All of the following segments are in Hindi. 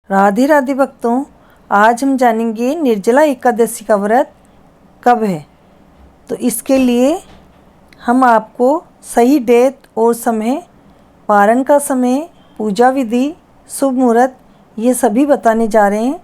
राधे राधे भक्तों, आज हम जानेंगे निर्जला एकादशी का व्रत कब है। तो इसके लिए हम आपको सही डेट और समय, पारण का समय, पूजा विधि, शुभ मुहूर्त ये सभी बताने जा रहे हैं।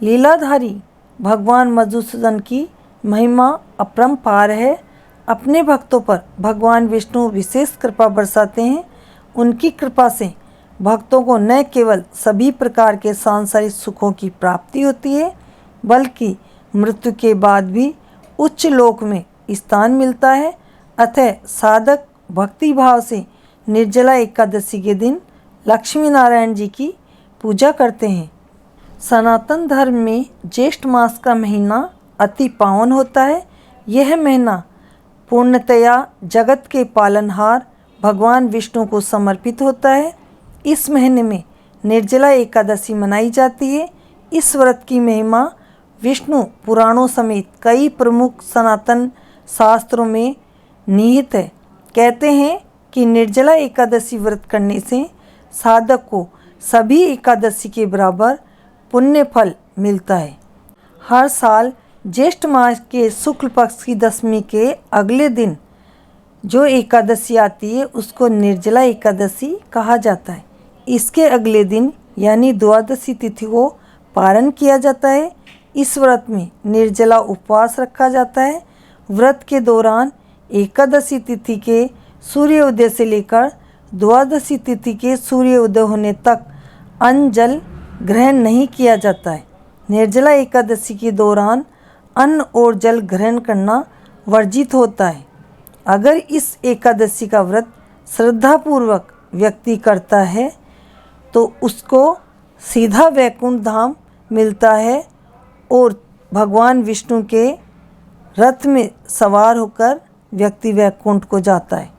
लीलाधारी भगवान मधुसूदन की महिमा अपरंपार है। अपने भक्तों पर भगवान विष्णु विशेष कृपा बरसाते हैं। उनकी कृपा से भक्तों को न केवल सभी प्रकार के सांसारिक सुखों की प्राप्ति होती है, बल्कि मृत्यु के बाद भी उच्च लोक में स्थान मिलता है। अतः साधक भक्ति भाव से निर्जला एकादशी के दिन लक्ष्मी नारायण जी की पूजा करते हैं। सनातन धर्म में ज्येष्ठ मास का महीना अति पावन होता है। यह महीना पूर्णतया जगत के पालनहार भगवान विष्णु को समर्पित होता है। इस महीने में निर्जला एकादशी मनाई जाती है। इस व्रत की महिमा विष्णु पुराणों समेत कई प्रमुख सनातन शास्त्रों में निहित है। कहते हैं कि निर्जला एकादशी व्रत करने से साधक को सभी एकादशी के बराबर पुण्य फल मिलता है। हर साल ज्येष्ठ मास के शुक्ल पक्ष की दशमी के अगले दिन जो एकादशी आती है उसको निर्जला एकादशी कहा जाता है। इसके अगले दिन यानी द्वादशी तिथि को पारण किया जाता है। इस व्रत में निर्जला उपवास रखा जाता है। व्रत के दौरान एकादशी तिथि के सूर्योदय से लेकर द्वादशी तिथि के सूर्योदय होने तक अन्न जल ग्रहण नहीं किया जाता है। निर्जला एकादशी के दौरान अन्न और जल ग्रहण करना वर्जित होता है। अगर इस एकादशी का व्रत श्रद्धापूर्वक व्यक्ति करता है तो उसको सीधा वैकुंठ धाम मिलता है और भगवान विष्णु के रथ में सवार होकर व्यक्ति वैकुंठ को जाता है।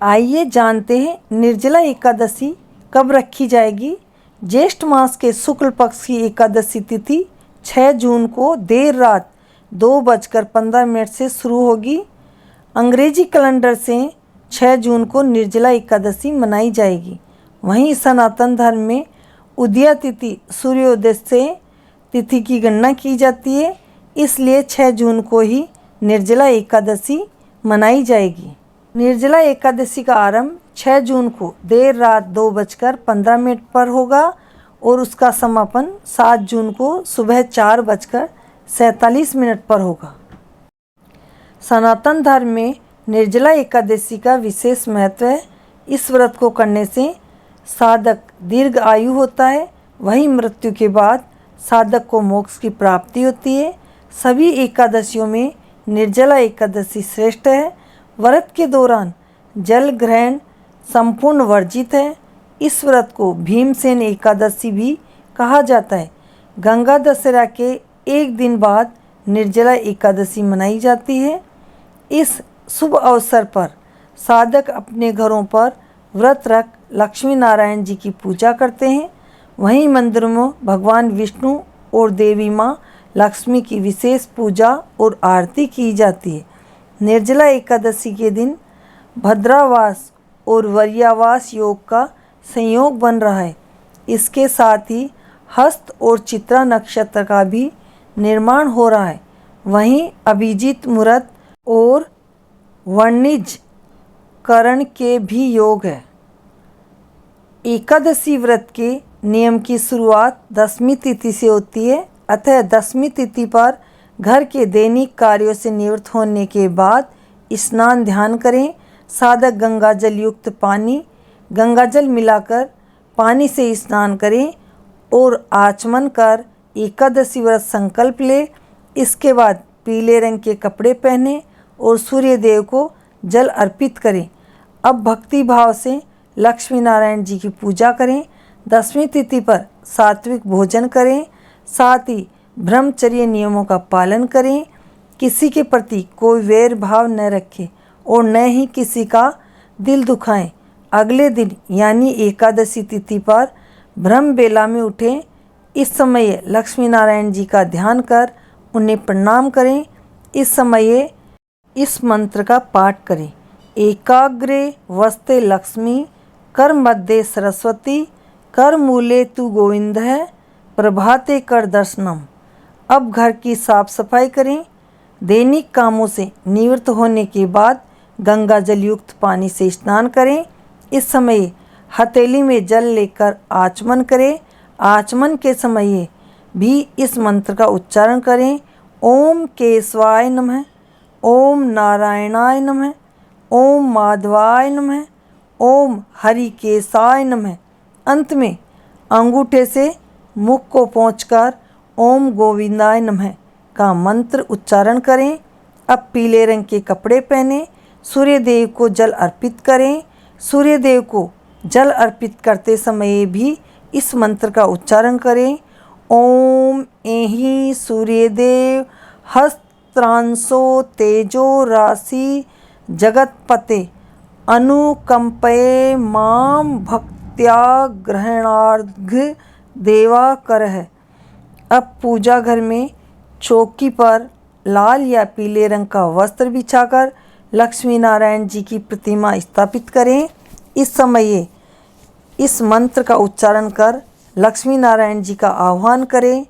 आइए जानते हैं निर्जला एकादशी कब रखी जाएगी। ज्येष्ठ मास के शुक्ल पक्ष की एकादशी तिथि 6 जून को देर रात 2:15 से शुरू होगी। अंग्रेजी कैलेंडर से 6 जून को निर्जला एकादशी मनाई जाएगी। वहीं सनातन धर्म में उदया तिथि सूर्योदय से तिथि की गणना की जाती है, इसलिए 6 जून को ही निर्जला एकादशी मनाई जाएगी। निर्जला एकादशी का आरंभ 6 जून को देर रात 2:15 पर होगा और उसका समापन 7 जून को सुबह 4:47 पर होगा। सनातन धर्म में निर्जला एकादशी का विशेष महत्व है। इस व्रत को करने से साधक दीर्घ आयु होता है। वहीं मृत्यु के बाद साधक को मोक्ष की प्राप्ति होती है। सभी एकादशियों में निर्जला एकादशी श्रेष्ठ है। व्रत के दौरान जल ग्रहण संपूर्ण वर्जित है। इस व्रत को भीमसेन एकादशी भी कहा जाता है। गंगा दशहरा के एक दिन बाद निर्जला एकादशी मनाई जाती है। इस शुभ अवसर पर साधक अपने घरों पर व्रत रख लक्ष्मी नारायण जी की पूजा करते हैं। वहीं मंदिरों में भगवान विष्णु और देवी माँ लक्ष्मी की विशेष पूजा और आरती की जाती है। निर्जला एकादशी के दिन भद्रावास और वर्यावास योग का संयोग बन रहा है। इसके साथ ही हस्त और चित्रा नक्षत्र का भी निर्माण हो रहा है। वहीं अभिजीत मुहूर्त और वर्णिज करण के भी योग है। एकादशी व्रत के नियम की शुरुआत दशमी तिथि से होती है। अतः दशमी तिथि पर घर के दैनिक कार्यों से निवृत्त होने के बाद स्नान ध्यान करें। साधक गंगा जल युक्त पानी गंगा जल मिलाकर पानी से स्नान करें और आचमन कर एकादशी व्रत संकल्प ले। इसके बाद पीले रंग के कपड़े पहने और सूर्य देव को जल अर्पित करें। अब भक्ति भाव से लक्ष्मी नारायण जी की पूजा करें। दशमी तिथि पर सात्विक भोजन करें। साथ ही ब्रह्मचर्य नियमों का पालन करें। किसी के प्रति कोई वैर भाव न रखें और न ही किसी का दिल दुखाएं। अगले दिन यानी एकादशी तिथि पर ब्रह्म बेला में उठें। इस समय लक्ष्मी नारायण जी का ध्यान कर उन्हें प्रणाम करें। इस समय इस मंत्र का पाठ करें। एकाग्रे वस्ते लक्ष्मी कर मध्ये सरस्वती कर मूले तु गोविंद है प्रभाते कर दर्शनम। अब घर की साफ सफाई करें। दैनिक कामों से निवृत्त होने के बाद गंगा जल युक्त पानी से स्नान करें। इस समय हथेली में जल लेकर आचमन करें। आचमन के समय भी इस मंत्र का उच्चारण करें। ओम केशवाय नमः, ओम नारायणाय नमः, ओम माधवाय नमः, ओम हरिकेशाय नमः। अंत में अंगूठे से मुख को पोंछकर ओम गोविंदाय नमः का मंत्र उच्चारण करें। अब पीले रंग के कपड़े पहने सूर्य देव को जल अर्पित करें। सूर्य देव को जल अर्पित करते समय भी इस मंत्र का उच्चारण करें। ओम एहि सूर्यदेव हस्त्रांशो तेजो राशि जगतपते अनुकंपये माम भक्त्या ग्रहणार्घ्य देवा करह। अब पूजा घर में चौकी पर लाल या पीले रंग का वस्त्र बिछाकर लक्ष्मी नारायण जी की प्रतिमा स्थापित करें। इस समय इस मंत्र का उच्चारण कर लक्ष्मी नारायण जी का आह्वान करें।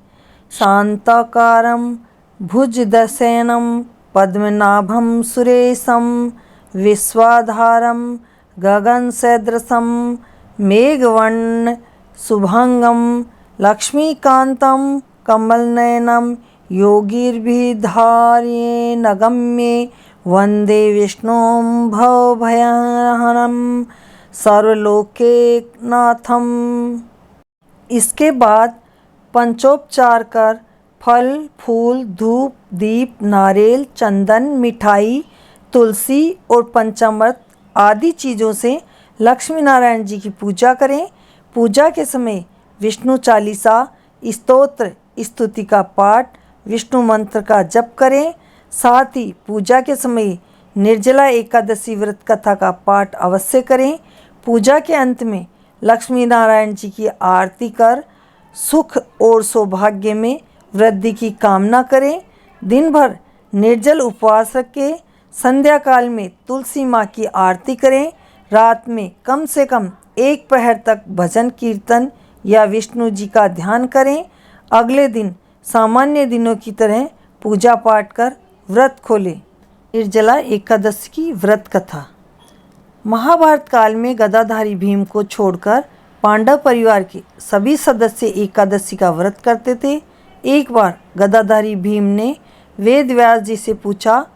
शांताकारं भुजदशयनं पद्मनाभं सुरेशं विश्वाधारं गगनसदृशं मेघवर्ण शुभांगं लक्ष्मीकान्तं कमलनयनं योगिर्भिधार्येणगम्ये वंदे विष्णुं भवभयहरं सर्वलोकनाथम। इसके बाद पंचोपचार कर फल फूल धूप दीप नारियल चंदन मिठाई तुलसी और पंचामृत आदि चीज़ों से लक्ष्मी नारायण जी की पूजा करें। पूजा के समय विष्णु चालीसा स्तोत्र स्तुति का पाठ विष्णु मंत्र का जप करें। साथ ही पूजा के समय निर्जला एकादशी व्रत कथा का पाठ अवश्य करें। पूजा के अंत में लक्ष्मी नारायण जी की आरती कर सुख और सौभाग्य में वृद्धि की कामना करें। दिन भर निर्जल उपवास रखें। संध्या काल में तुलसी माँ की आरती करें। रात में कम से कम 1 पहर तक भजन कीर्तन या विष्णु जी का ध्यान करें। अगले दिन सामान्य दिनों की तरह पूजा पाठ कर व्रत खोलें। निर्जला एकादशी की व्रत कथा। महाभारत काल में गदाधारी भीम को छोड़कर पांडव परिवार के सभी सदस्य एकादशी का व्रत करते थे। एक बार गदाधारी भीम ने वेद व्यास जी से पूछा,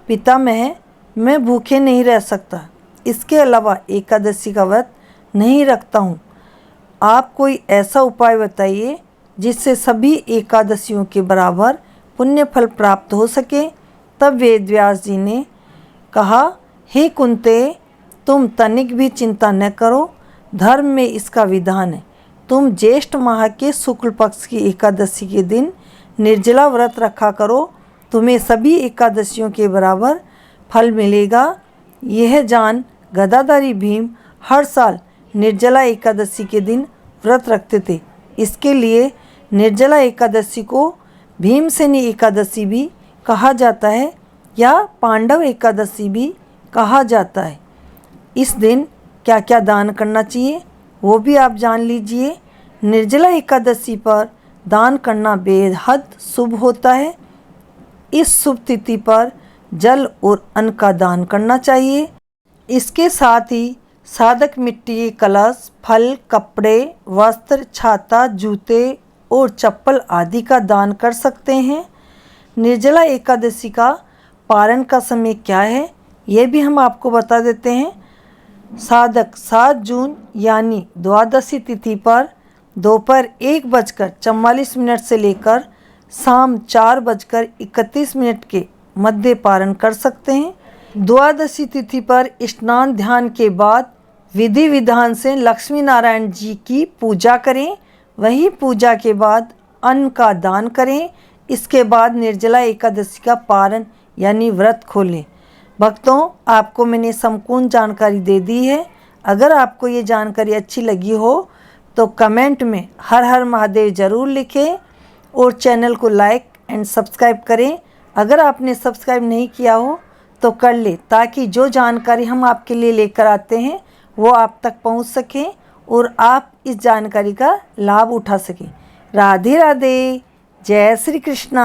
पितामह, मैं भूखे नहीं रह सकता, इसके अलावा एकादशी का व्रत नहीं रखता हूँ। आप कोई ऐसा उपाय बताइए जिससे सभी एकादशियों के बराबर पुण्य फल प्राप्त हो सके। तब वेद व्यास जी ने कहा, हे कुंते, तुम तनिक भी चिंता न करो, धर्म में इसका विधान है। तुम ज्येष्ठ माह के शुक्ल पक्ष की एकादशी के दिन निर्जला व्रत रखा करो, तुम्हें सभी एकादशियों के बराबर फल मिलेगा। यह जान गदाधारी भीम हर साल निर्जला एकादशी के दिन व्रत रखते थे। इसके लिए निर्जला एकादशी को भीमसेनी एकादशी भी कहा जाता है या पांडव एकादशी भी कहा जाता है। इस दिन क्या क्या दान करना चाहिए वो भी आप जान लीजिए। निर्जला एकादशी पर दान करना बेहद शुभ होता है। इस शुभ तिथि पर जल और अन्न का दान करना चाहिए। इसके साथ ही साधक मिट्टी के कलश, फल, कपड़े, वस्त्र, छाता, जूते और चप्पल आदि का दान कर सकते हैं। निर्जला एकादशी का पारण का समय क्या है ये भी हम आपको बता देते हैं। साधक 7 जून यानी द्वादशी तिथि पर दोपहर 1:44 से लेकर शाम 4:31 के मध्य पारण कर सकते हैं। द्वादशी तिथि पर स्नान ध्यान के बाद विधि विधान से लक्ष्मी नारायण जी की पूजा करें। वही पूजा के बाद अन्न का दान करें। इसके बाद निर्जला एकादशी का पारण यानी व्रत खोलें। भक्तों, आपको मैंने संपूर्ण जानकारी दे दी है। अगर आपको ये जानकारी अच्छी लगी हो तो कमेंट में हर हर महादेव ज़रूर लिखें और चैनल को लाइक एंड सब्सक्राइब करें। अगर आपने सब्सक्राइब नहीं किया हो तो कर ले, ताकि जो जानकारी हम आपके लिए लेकर आते हैं वो आप तक पहुंच सके और आप इस जानकारी का लाभ उठा सकें। राधे राधे। जय श्री कृष्णा।